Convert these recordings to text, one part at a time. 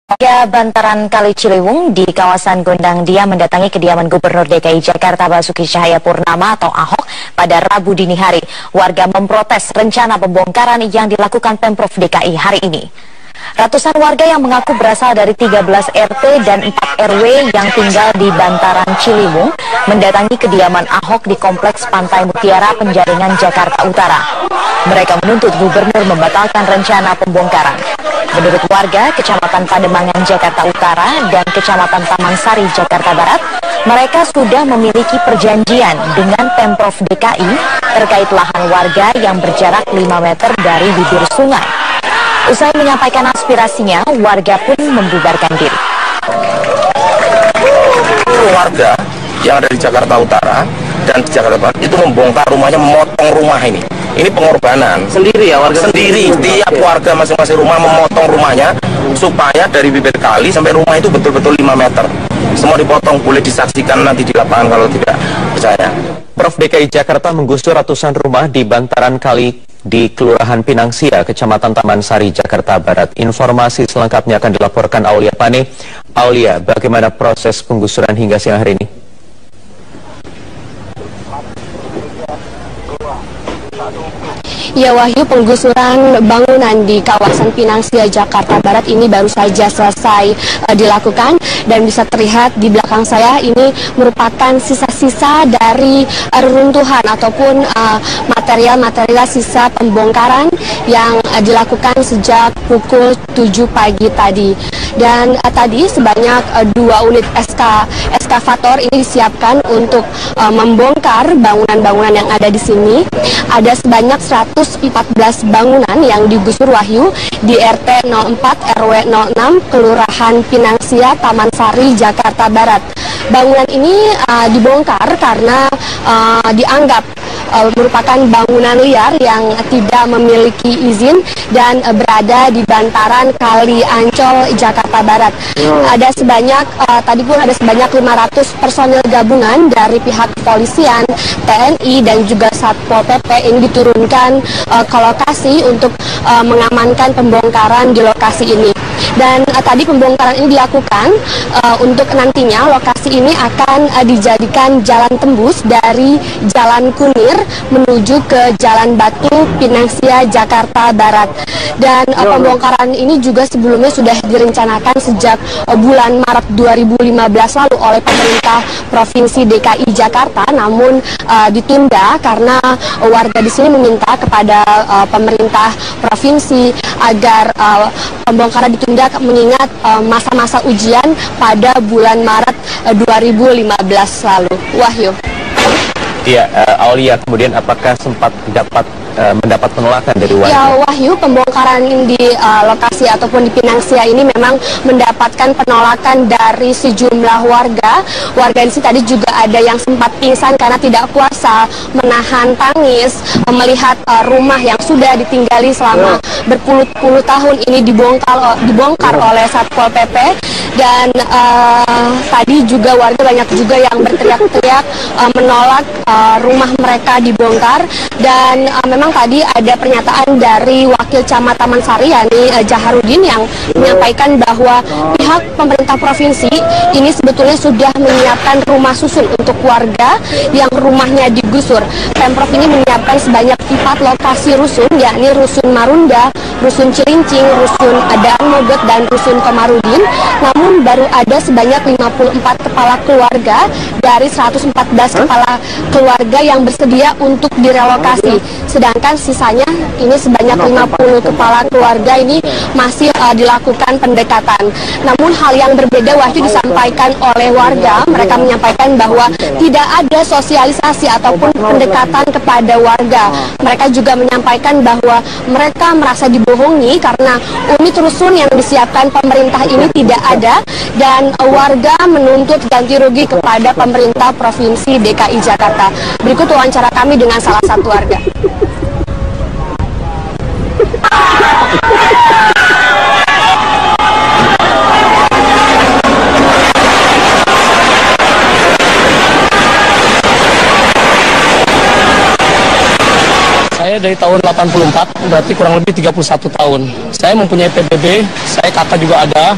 Warga bantaran Kali Ciliwung di kawasan Gondang Dia mendatangi kediaman Gubernur DKI Jakarta Basuki Cahayapurnama atau Ahok pada Rabu dini hari. Warga memprotes rencana pembongkaran yang dilakukan Pemprov DKI hari ini. Ratusan warga yang mengaku berasal dari 13 RT dan 4 RW yang tinggal di bantaran Ciliwung mendatangi kediaman Ahok di Kompleks Pantai Mutiara, Penjaringan, Jakarta Utara. Mereka menuntut gubernur membatalkan rencana pembongkaran. Menurut warga Kecamatan Pademangan, Jakarta Utara dan Kecamatan Taman Sari, Jakarta Barat, mereka sudah memiliki perjanjian dengan Pemprov DKI terkait lahan warga yang berjarak 5 meter dari bibir sungai. Usai menyampaikan aspirasinya, warga pun membubarkan diri. Warga yang ada di Jakarta Utara dan di Jakarta Barat itu membongkar rumahnya, memotong rumah ini. Ini pengorbanan. Sendiri ya warga? Sendiri. Tiap warga masing-masing rumah memotong rumahnya supaya dari bibir kali sampai rumah itu betul-betul 5 meter. Semua dipotong, boleh disaksikan nanti di lapangan kalau tidak percaya. Prof DKI Jakarta menggusur ratusan rumah di bantaran kali di Kelurahan Pinangsia, Kecamatan Taman Sari, Jakarta Barat. Informasi selengkapnya akan dilaporkan Aulia Pane. Aulia, bagaimana proses penggusuran hingga siang hari ini? Ya Wahyu, penggusuran bangunan di kawasan Pinangsia, Jakarta Barat ini baru saja selesai dilakukan dan bisa terlihat di belakang saya ini merupakan sisa-sisa dari reruntuhan ataupun material-material sisa pembongkaran yang dilakukan sejak pukul 7 pagi tadi. Dan tadi sebanyak 2 unit eskavator ini disiapkan untuk membongkar bangunan-bangunan yang ada di sini. Ada sebanyak 114 bangunan yang digusur Wahyu di RT 04 RW 06 Kelurahan Pinangsia, Taman Sari, Jakarta Barat. Bangunan ini dibongkar karena dianggap merupakan bangunan liar yang tidak memiliki izin dan berada di bantaran Kali Ancol, Jakarta Barat. Ada sebanyak tadi pun ada sebanyak 500 personil gabungan dari pihak kepolisian, TNI dan juga Satpol PP ini diturunkan ke lokasi untuk mengamankan pembongkaran di lokasi ini. Dan tadi pembongkaran ini dilakukan untuk nantinya lokasi ini akan dijadikan jalan tembus dari Jalan Kunir menuju ke Jalan Batu Pinangsia, Jakarta Barat. Dan pembongkaran ini juga sebelumnya sudah direncanakan sejak bulan Maret 2015 lalu oleh pemerintah Provinsi DKI Jakarta, namun ditunda karena warga di sini meminta kepada pemerintah provinsi agar pembongkaran ditunda mengingat masa-masa ujian pada bulan Maret 2015 lalu. Wahyu. Iya, Aulia, kemudian apakah sempat mendapat penolakan dari warga? Ya Wahyu, pembongkaran di lokasi ataupun di Pinangsia ini memang mendapatkan penolakan dari sejumlah warga. Warga di sini tadi juga ada yang sempat pingsan karena tidak kuasa menahan tangis melihat rumah yang sudah ditinggali selama berpuluh-puluh tahun ini dibongkar oleh Satpol PP. Dan tadi juga warga banyak juga yang berteriak-teriak menolak rumah mereka dibongkar. Dan memang tadi ada pernyataan dari Wakil Camat Taman Sari, yakni Jaharudin, yang menyampaikan bahwa pihak pemerintah provinsi ini sebetulnya sudah menyiapkan rumah susun untuk warga yang rumahnya digusur. Pemprov ini menyiapkan sebanyak 4 lokasi rusun, yakni Rusun Marunda, Rusun Cilincing, Rusun Daan Mogot, dan Rusun Komarudin. Namun baru ada sebanyak 54 kepala keluarga dari 114 kepala keluarga yang bersedia untuk direlokasi. Sedangkan sisanya ini sebanyak 50 kepala keluarga ini masih dilakukan pendekatan. Namun hal yang berbeda Wahyu disampaikan oleh warga. Mereka menyampaikan bahwa tidak ada sosialisasi ataupun pendekatan kepada warga. Mereka juga menyampaikan bahwa mereka merasa dibohongi karena unit rusun yang disiapkan pemerintah ini tidak ada, dan warga menuntut ganti rugi kepada pemerintah Provinsi DKI Jakarta. Berikut wawancara kami dengan salah satu warga. Saya dari tahun 84, berarti kurang lebih 31 tahun. Saya mempunyai PBB, saya kakak juga ada.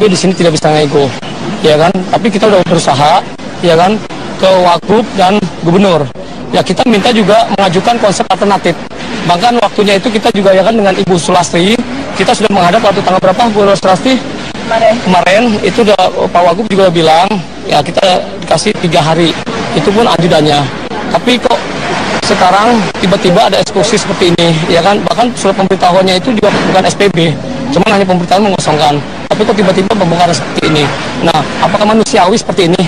tapi di sini tidak bisa nego, ya kan? Tapi kita udah berusaha, ya kan, ke Wagub dan Gubernur. Ya kita minta juga mengajukan konsep alternatif. Bahkan waktunya itu kita juga ya kan dengan Ibu Sulastri, kita sudah menghadap waktu tanggal berapa Bu Sulastri? Kemarin itu udah Pak Wagub juga bilang ya kita dikasih 3 hari, itu pun ajudannya. Tapi kok sekarang tiba-tiba ada eksekusi seperti ini, ya kan? Bahkan surat pemberitahuannya itu juga bukan SPB, cuma hanya pemberitahuan mengosongkan. Tapi kok tiba-tiba pembongkaran seperti ini? Nah, apakah manusiawi seperti ini?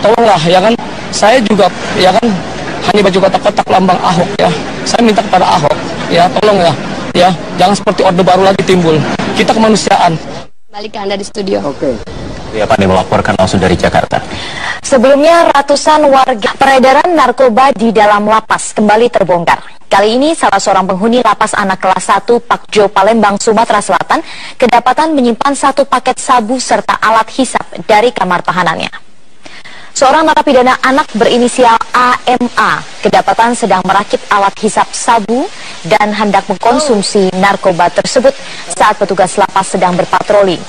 Tolonglah, ya kan? Saya juga, ya kan, hanya baju kotak-kotak lambang Ahok ya. Saya minta kepada Ahok, ya tolong ya, jangan seperti Orde Baru lagi timbul. Kita kemanusiaan. Balik ke Anda di studio. Ya, Pak melaporkan langsung dari Jakarta. Sebelumnya ratusan warga peredaran narkoba di dalam lapas kembali terbongkar. Kali ini salah seorang penghuni lapas anak kelas 1 Pakjo Palembang, Sumatera Selatan kedapatan menyimpan 1 paket sabu serta alat hisap dari kamar tahanannya. Seorang narapidana anak berinisial AMA kedapatan sedang merakit alat hisap sabu dan hendak mengkonsumsi narkoba tersebut saat petugas lapas sedang berpatroli.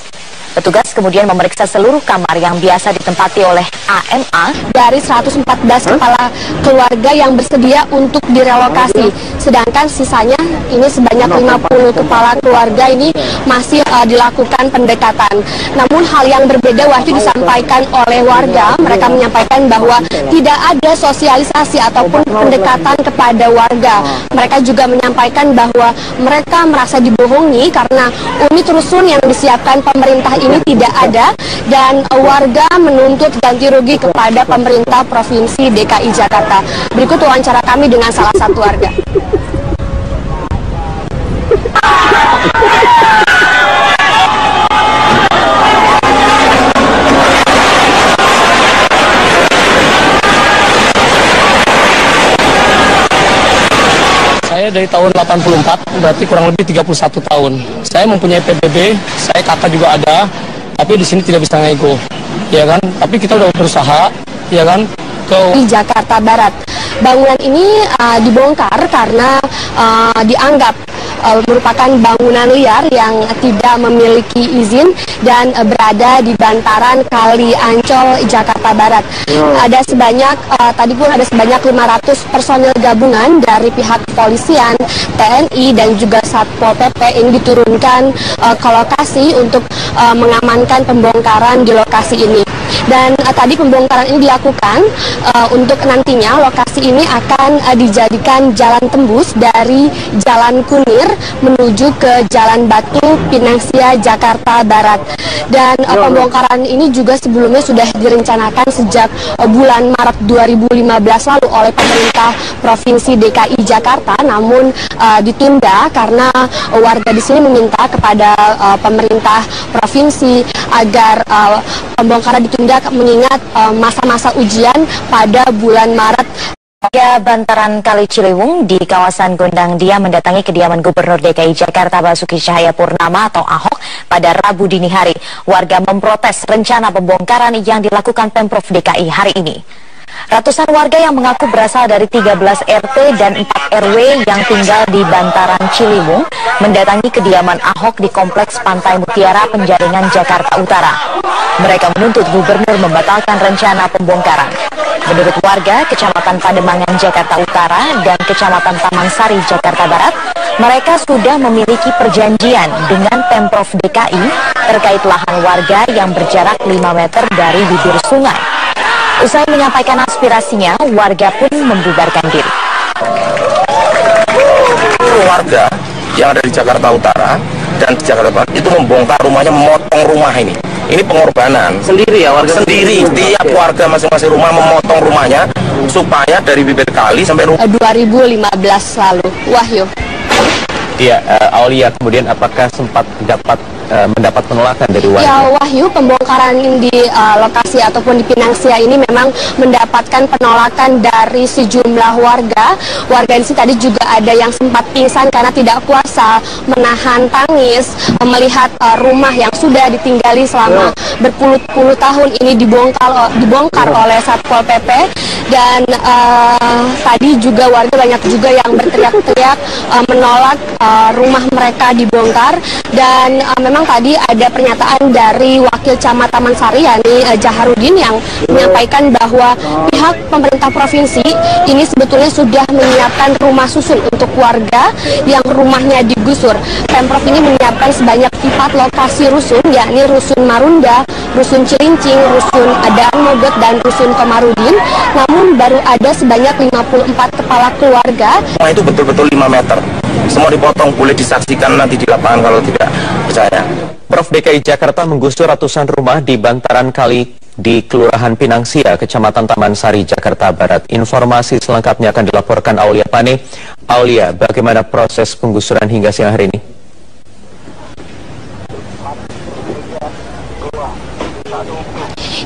Petugas kemudian memeriksa seluruh kamar yang biasa ditempati oleh AMA dari 114 kepala keluarga yang bersedia untuk direlokasi. Sedangkan sisanya ini sebanyak 50 kepala keluarga ini masih dilakukan pendekatan. Namun hal yang berbeda Wahyu disampaikan oleh warga. Mereka menyampaikan bahwa tidak ada sosialisasi ataupun pendekatan kepada warga. Mereka juga menyampaikan bahwa mereka merasa dibohongi karena unit rusun yang disiapkan pemerintah ini tidak ada, dan warga menuntut ganti rugi kepada pemerintah Provinsi DKI Jakarta. Berikut wawancara kami dengan salah satu warga. Saya dari tahun 84, berarti kurang lebih 31 tahun. Saya mempunyai PBB, saya kakak juga ada, tapi di sini tidak bisa nego, ya kan? Tapi kita udah berusaha, ya kan, di Jakarta Barat. Bangunan ini dibongkar karena dianggap merupakan bangunan liar yang tidak memiliki izin dan berada di bantaran Kali Ancol, Jakarta Barat. Ada sebanyak tadi pun ada sebanyak 500 personil gabungan dari pihak kepolisian, TNI dan juga Satpol PP ini diturunkan ke lokasi untuk mengamankan pembongkaran di lokasi ini. Dan tadi pembongkaran ini dilakukan untuk nantinya lokasi ini akan dijadikan jalan tembus dari Jalan Kunir menuju ke Jalan Batu, Pinangsia, Jakarta Barat. Dan pembongkaran ini juga sebelumnya sudah direncanakan sejak bulan Maret 2015 lalu oleh pemerintah Provinsi DKI Jakarta, namun ditunda karena warga di sini meminta kepada pemerintah provinsi agar pembongkaran ditunda mengingat masa-masa ujian pada bulan Maret. Warga bantaran Kali Ciliwung di kawasan Gondang Dia mendatangi kediaman Gubernur DKI Jakarta Basuki Cahayapurnama atau Ahok pada Rabu dini hari. Warga memprotes rencana pembongkaran yang dilakukan Pemprov DKI hari ini. Ratusan warga yang mengaku berasal dari 13 RT dan 4 RW yang tinggal di bantaran Ciliwung mendatangi kediaman Ahok di Kompleks Pantai Mutiara, Penjaringan, Jakarta Utara. Mereka menuntut gubernur membatalkan rencana pembongkaran. Menurut warga Kecamatan Pademangan, Jakarta Utara dan Kecamatan Taman Sari, Jakarta Barat, mereka sudah memiliki perjanjian dengan Pemprov DKI terkait lahan warga yang berjarak 5 meter dari bibir sungai. Usai menyampaikan aspirasinya, warga pun membubarkan diri. Warga yang ada di Jakarta Utara dan di Jakarta Barat itu membongkar rumahnya, memotong rumah ini. Ini pengorbanan. Sendiri ya warga? Sendiri. Tiap warga masing-masing rumah memotong rumahnya supaya dari bibir kali sampai rumah. 2015 lalu. Wahyu. Iya, Aulia, kemudian apakah sempat mendapat penolakan dari warga? Ya Wahyu, pembongkaran di lokasi ataupun di Pinangsia ini memang mendapatkan penolakan dari sejumlah warga. Warga di sini tadi juga ada yang sempat pingsan karena tidak kuasa menahan tangis melihat rumah yang sudah ditinggali selama berpuluh-puluh tahun ini dibongkar oleh Satpol PP. dan tadi juga warga banyak juga yang berteriak-teriak menolak rumah mereka dibongkar. Dan memang tadi ada pernyataan dari Wakil Camat Taman Sari yakni Jaharudin yang menyampaikan bahwa pihak pemerintah provinsi ini sebetulnya sudah menyiapkan rumah susun untuk warga yang rumahnya digusur. Pemprov ini menyiapkan sebanyak 4 lokasi rusun, yakni Rusun Marunda, Rusun Cilincing, Rusun Daan Mogot, dan Rusun Komarudin. Namun baru ada sebanyak 54 kepala keluarga. Rumah itu betul-betul 5 meter. Semua dipotong, boleh disaksikan nanti di lapangan kalau tidak percaya. Pemprov DKI Jakarta menggusur ratusan rumah di bantaran kali di Kelurahan Pinangsia, Kecamatan Taman Sari, Jakarta Barat. Informasi selengkapnya akan dilaporkan Aulia Pane. Aulia, bagaimana proses penggusuran hingga siang hari ini?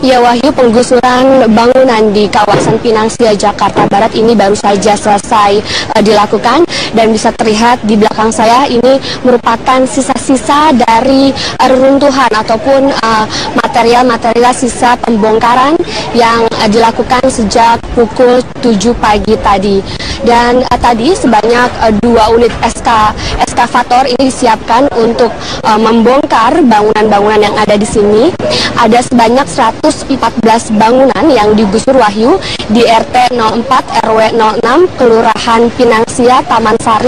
Ya Wahyu, penggusuran bangunan di kawasan Pinangsia, Jakarta Barat ini baru saja selesai dilakukan, dan bisa terlihat di belakang saya ini merupakan sisa-sisa dari reruntuhan ataupun material-material sisa pembongkaran yang dilakukan sejak pukul 7 pagi tadi. Dan tadi sebanyak 2 unit eskavator ini disiapkan untuk membongkar bangunan-bangunan yang ada di sini. Ada sebanyak 114 bangunan yang digusur Wahyu di RT 04 RW 06 Kelurahan Pinangsia, Taman Sari,